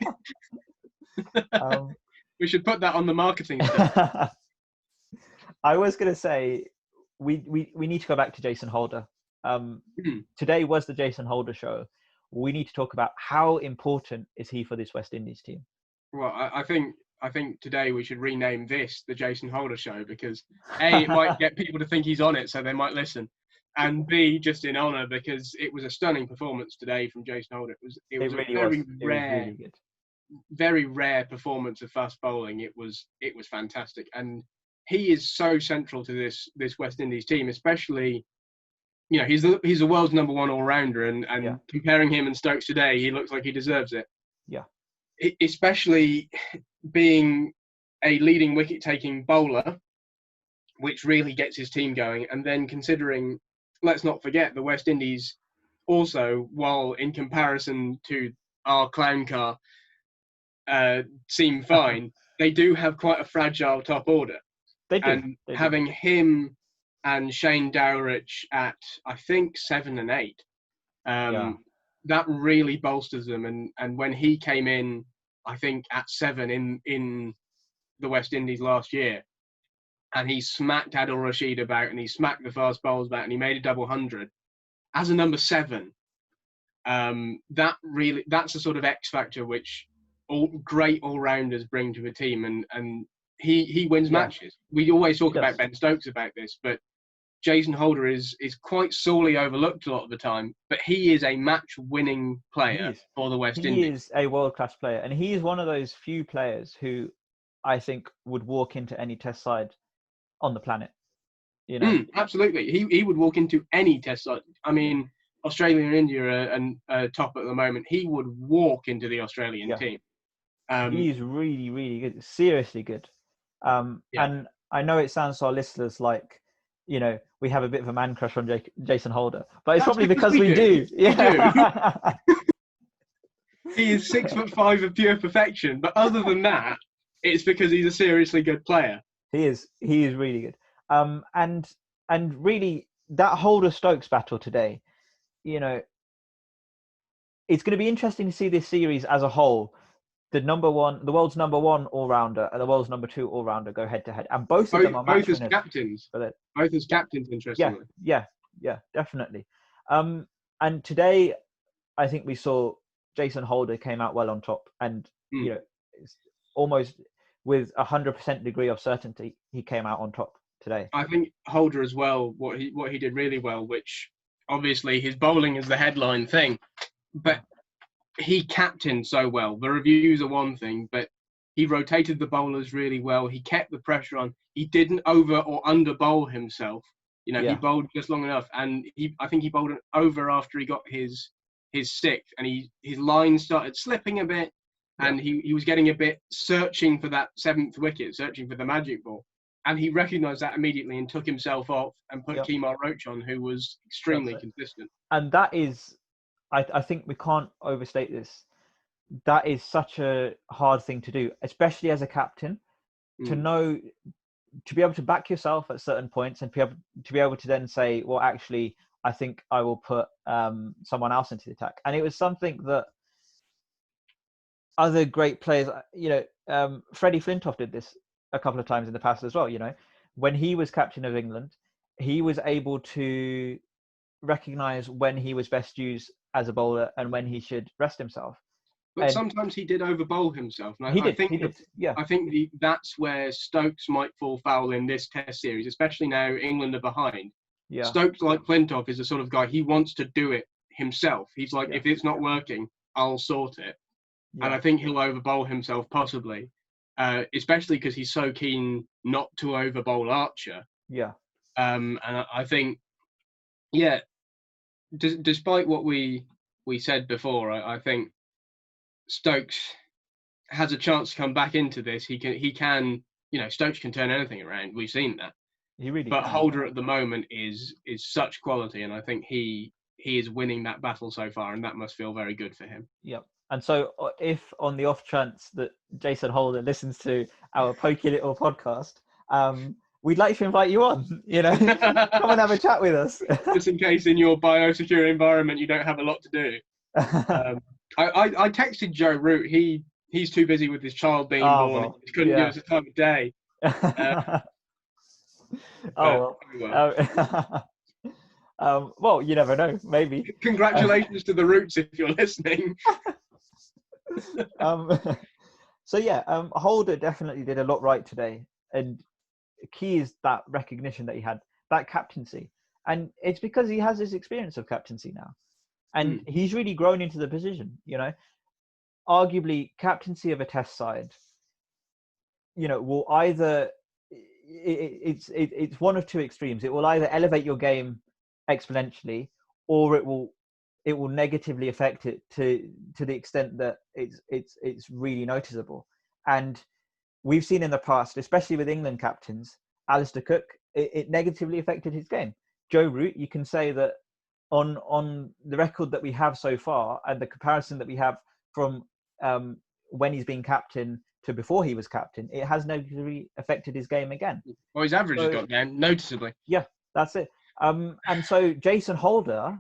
We should put that on the marketing stuff. I was going to say, we need to go back to Jason Holder. Hmm. Today was the Jason Holder show. We need to talk about how important is he for this West Indies team. Well, I think today we should rename this the Jason Holder Show, because A, it might get people to think he's on it, so they might listen, and B, just in honour, because it was a stunning performance today from Jason Holder. It was really a very was. rare, It was really good. very rare performance of fast bowling. It was fantastic, and he is so central to this West Indies team, especially. He's the world's number one all rounder, and comparing him and Stokes today, he looks like he deserves it. Yeah. Especially being a leading wicket-taking bowler, which really gets his team going. And then considering, let's not forget, the West Indies also, while in comparison to our clown car, seem fine, they do have quite a fragile top order. They do. And having him and Shane Dowrich at, I think, 7 and 8, that really bolsters them. And when he came in, I think at 7 in the West Indies last year, and he smacked Adil Rashid about, and he smacked the fast bowlers about, and he made a double 100 as a number 7. That's a sort of X factor which great all-rounders bring to a team, and he wins matches. We always talk about Ben Stokes about this, but Jason Holder is quite sorely overlooked a lot of the time, but he is a match-winning player for the West Indies. He is a world-class player, and he is one of those few players who I think would walk into any test side on the planet. Absolutely. He would walk into any test side. I mean, Australia and India are top at the moment. He would walk into the Australian team. He's really, really good. Seriously good. And I know it sounds to our listeners like, we have a bit of a man crush on Jason Holder, but it's probably because we do. Yeah. He is 6'5" of pure perfection, but other than that, it's because he's a seriously good player. He is really good. And really that Holder Stokes battle today, it's going to be interesting to see this series as a whole. The world's number 1 all-rounder and the world's number 2 all-rounder go head-to-head. And both of them are both as captains. Both as captains, interestingly. Yeah, definitely. And today, I think we saw Jason Holder came out well on top. And, almost with 100% degree of certainty, he came out on top today. I think Holder as well, what he did really well, which obviously his bowling is the headline thing, but he captained so well. The reviews are one thing, but he rotated the bowlers really well. He kept the pressure on. He didn't over or under bowl himself. He bowled just long enough, and I think he bowled an over after he got his 6th, and his line started slipping a bit, and he was getting a bit searching for that 7th wicket, searching for the magic ball, and he recognised that immediately and took himself off and put Kemar Roach on, who was extremely consistent. And that is, I think we can't overstate this. That is such a hard thing to do, especially as a captain, to be able to back yourself at certain points and to be able to then say, well, actually, I think I will put someone else into the attack. And it was something that other great players, Freddie Flintoff did this a couple of times in the past as well. When he was captain of England, he was able to recognise when he was best used as a bowler and when he should rest himself. But sometimes he did over-bowl himself. And I think that's where Stokes might fall foul in this Test series, especially now England are behind. Yeah. Stokes, like Flintoff, is the sort of guy, he wants to do it himself. He's like, if it's not working, I'll sort it. Yeah. And I think he'll over-bowl himself, possibly, especially because he's so keen not to over-bowl Archer. Yeah. And I think, despite what we said before, I think Stokes has a chance to come back into this. He can, Stokes can turn anything around. We've seen that. He really But can. Holder at the moment is such quality, and I think he is winning that battle so far, and that must feel very good for him. Yep. And so if on the off chance that Jason Holder listens to our Pokey Little podcast, we'd like to invite you on, come and have a chat with us. Just in case in your biosecure environment you don't have a lot to do. I texted Joe Root. He's too busy with his child being born. He couldn't give us a time of day. Oh well. well. Well, you never know. Maybe. Congratulations to the Roots if you're listening. Um, so yeah, Holder definitely did a lot right today, and key is that recognition that he had, that captaincy, and it's because he has this experience of captaincy now, and he's really grown into the position. You know, arguably captaincy of a Test side, you know, will either it's one of two extremes. It will either elevate your game exponentially, or it will negatively affect it to the extent that it's really noticeable. And we've seen in the past, especially with England captains, Alistair Cook, it negatively affected his game. Joe Root, you can say that on the record that we have so far and the comparison that we have from when he's been captain to before he was captain, it has negatively affected his game again. Well, his average has got down noticeably. Yeah, that's it. And so Jason Holder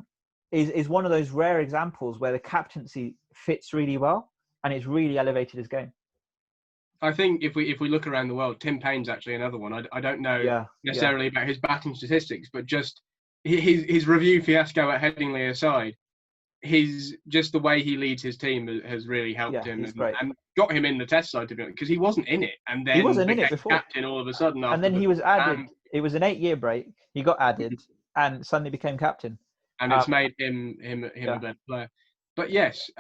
is one of those rare examples where the captaincy fits really well and it's really elevated his game. I think if we look around the world, Tim Payne's actually another one. I don't know necessarily about his batting statistics, but just his review fiasco at Headingley aside, just the way he leads his team has really helped him and got him in the Test side, to be honest, because he wasn't in it, and then he wasn't in it before. Captain all of a sudden. And then he was added. It was an 8-year break. He got added and suddenly became captain. And it's made him a better player. But yes.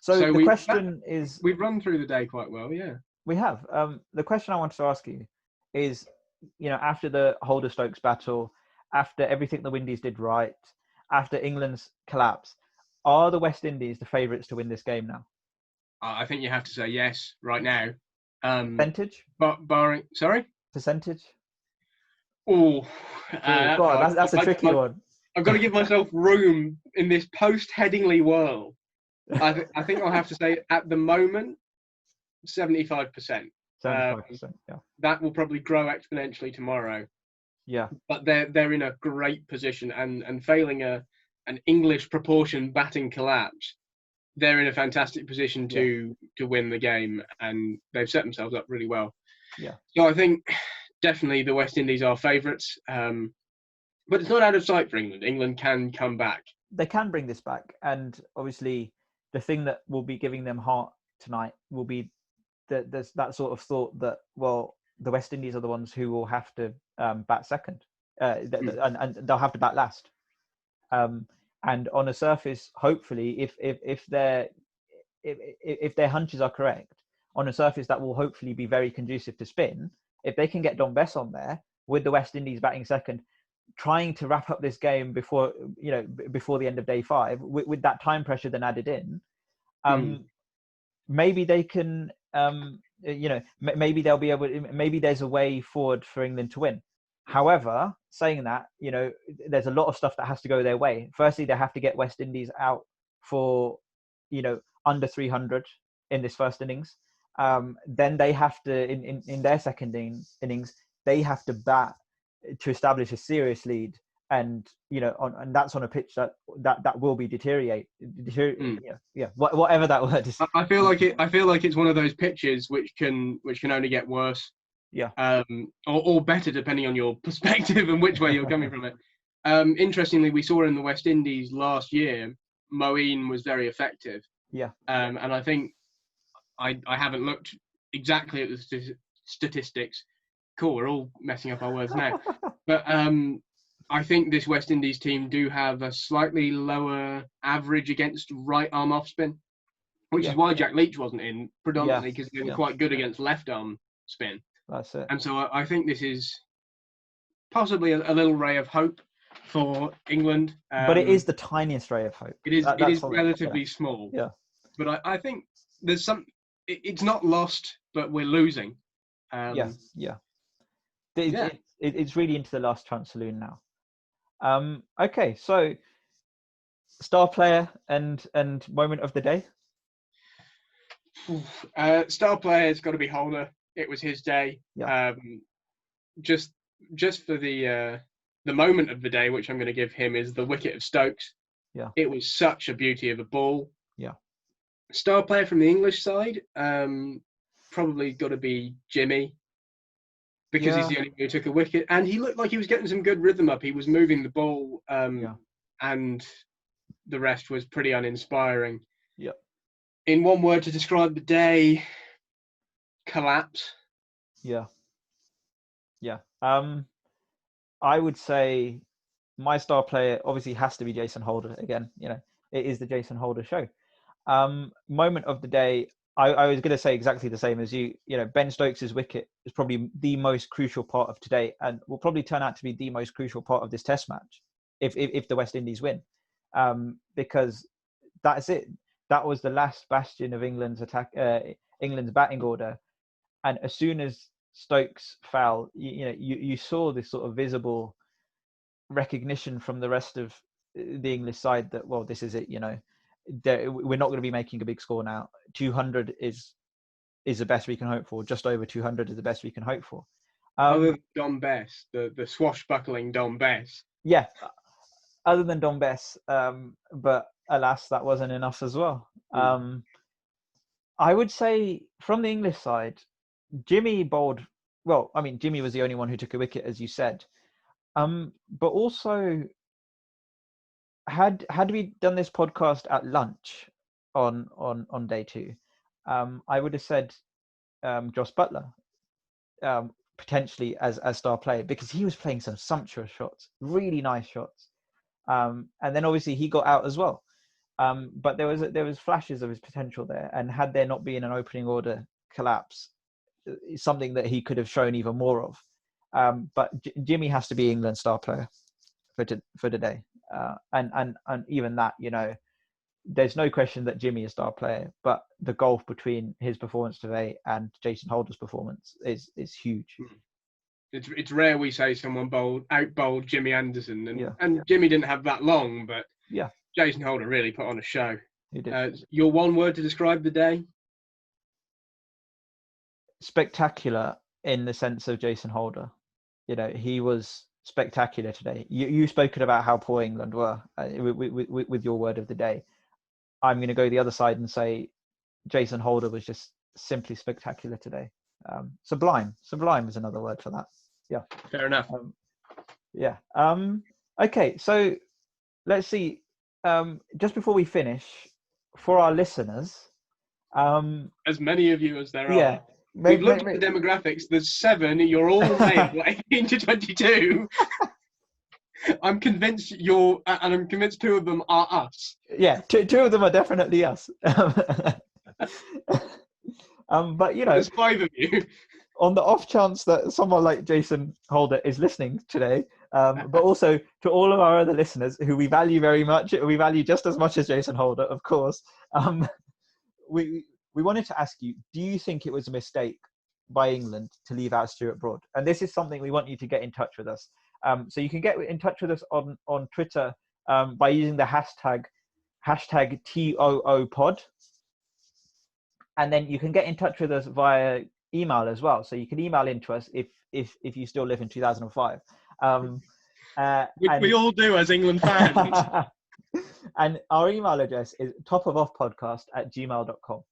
So the question is, we've run through the day quite well. Yeah, we have. The question I wanted to ask you is, you know, after the Holder Stokes battle, after everything the Windies did right, after England's collapse, are the West Indies the favourites to win this game now? I think you have to say yes right now. Percentage? Barring, sorry? Percentage? Oh, God, that's a tricky one. I've got to give myself room in this post-Headingley world. I think I'll have to say at the moment, 75%. 75%, yeah. That will probably grow exponentially tomorrow. Yeah. But they're in a great position, and failing an English proportion batting collapse, they're in a fantastic position to win the game, and they've set themselves up really well. Yeah. So I think definitely the West Indies are favourites, but it's not out of sight for England. England can come back. They can bring this back, and obviously the thing that will be giving them heart tonight will be that there's that sort of thought that, well, the West Indies are the ones who will have to bat second, and they'll have to bat last. And on a surface, hopefully, if their hunches are correct, on a surface that will hopefully be very conducive to spin, if they can get Don Bess on there with the West Indies batting second, trying to wrap up this game before the end of day 5, with that time pressure then added in, maybe they can, maybe they'll be able. Maybe there's a way forward for England to win. However, saying that, there's a lot of stuff that has to go their way. Firstly, they have to get West Indies out for, under 300 in this first innings. Then they have to, in their second innings, they have to bat to establish a serious lead, and and that's on a pitch that will be deteriorate. Whatever that word is. I feel like it's one of those pitches which can only get worse. Yeah. Or better, depending on your perspective and which way you're coming from it. Interestingly, we saw in the West Indies last year, Moeen was very effective. Yeah. And I think I haven't looked exactly at the statistics. Cool, we're all messing up our words now. But I think this West Indies team do have a slightly lower average against right arm off spin, which is why Jack Leach wasn't in, predominantly because they were quite good against left arm spin. That's it. And so I think this is possibly a little ray of hope for England. But it is the tiniest ray of hope. It is relatively small. Yeah. But I think there's it's not lost, but we're losing. It's really into the last chance saloon now. Okay, so star player and moment of the day. Star player has got to be Holder. It was his day. Yeah. Just for the moment of the day, which I'm going to give him, is the wicket of Stokes. Yeah. It was such a beauty of a ball. Yeah. Star player from the English side, probably got to be Jimmy. because he's the only one who took a wicket, and he looked like he was getting some good rhythm up. He was moving the ball, and the rest was pretty uninspiring. Yeah. In one word to describe the day, collapse. Yeah. I would say my star player obviously has to be Jason Holder again. It is the Jason Holder show. Moment of the day, I was going to say exactly the same as you. Ben Stokes' wicket is probably the most crucial part of today, and will probably turn out to be the most crucial part of this Test match if the West Indies win, because that's it. That was the last bastion of England's batting order, and as soon as Stokes fell, you saw this sort of visible recognition from the rest of the English side that, well, this is it. We're not going to be making a big score now. 200 is the best we can hope for. Just over 200 is the best we can hope for. Other than Dom Bess, the swashbuckling Dom Bess. Yeah, other than Dom Bess, but alas, that wasn't enough as well. I would say from the English side, Jimmy bowled well. I mean, Jimmy was the only one who took a wicket, as you said. But also, had we done this podcast at lunch on day 2, I would have said Joss Buttler potentially as star player, because he was playing some sumptuous shots, really nice shots, and then obviously he got out as well. But there was flashes of his potential there, and had there not been an opening order collapse, something that he could have shown even more of. But Jimmy has to be England's star player for today, and even that, there's no question that Jimmy is star player, but the gulf between his performance today and Jason Holder's performance is huge. It's rare we say someone out bowled Jimmy Anderson, and Jimmy didn't have that long, but Jason Holder really put on a show. He did. Your one word to describe the day? Spectacular, in the sense of Jason Holder. He was spectacular today. You've spoken about how poor England were with your word of the day. I'm going to go the other side and say Jason Holder was just simply spectacular today. Sublime is another word for that. Yeah. Fair enough. Okay, so let's see. Just before we finish, for our listeners, as many of you as there are. We've looked at the demographics. There's 7. You're all male, 18 to 22. I'm convinced and I'm convinced 2 of them are us. Yeah, two of them are definitely us. But there's 5 of you. On the off chance that someone like Jason Holder is listening today, but also to all of our other listeners who we value very much, we value just as much as Jason Holder, of course. We wanted to ask you, do you think it was a mistake by England to leave out Stuart Broad? And this is something we want you to get in touch with us. So you can get in touch with us on Twitter by using the hashtag TOOpod. And then you can get in touch with us via email as well. So you can email into us if you still live in 2005. Which we all do as England fans. And our email address is topofoffpodcast@gmail.com.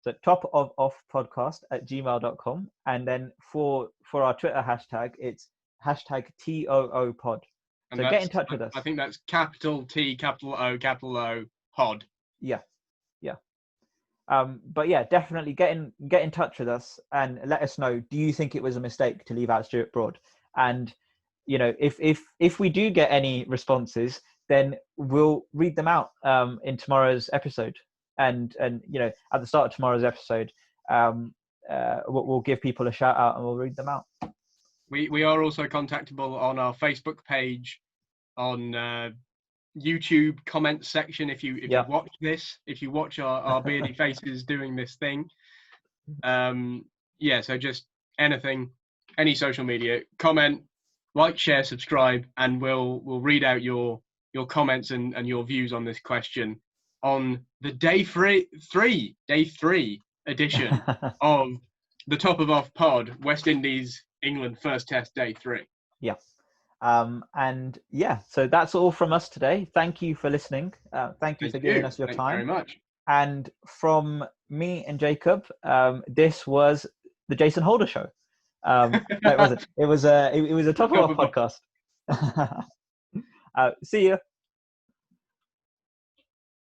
So topofoffpodcast@gmail.com. And then for our Twitter hashtag, it's hashtag TOOpod. So get in touch with us. I think that's capital T, capital O, pod. Yeah. But yeah, definitely get in touch with us and let us know, do you think it was a mistake to leave out Stuart Broad? And if we do get any responses, then we'll read them out in tomorrow's episode. And at the start of tomorrow's episode, we'll give people a shout out and we'll read them out. We are also contactable on our Facebook page, on YouTube comments section. If you watch this, if you watch our beardy faces doing this thing, so just anything, any social media, comment, like, share, subscribe, and we'll read out your comments and your views on this question on the day 3 edition of the Top of Off Pod, West Indies England first test, day 3. Yeah. So that's all from us today. Thank you for listening. Thank you for giving us your time. Thank you very much. And from me and Jacob, this was the Jason Holder Show. No, it wasn't. It was a top of our Top of podcast. See you.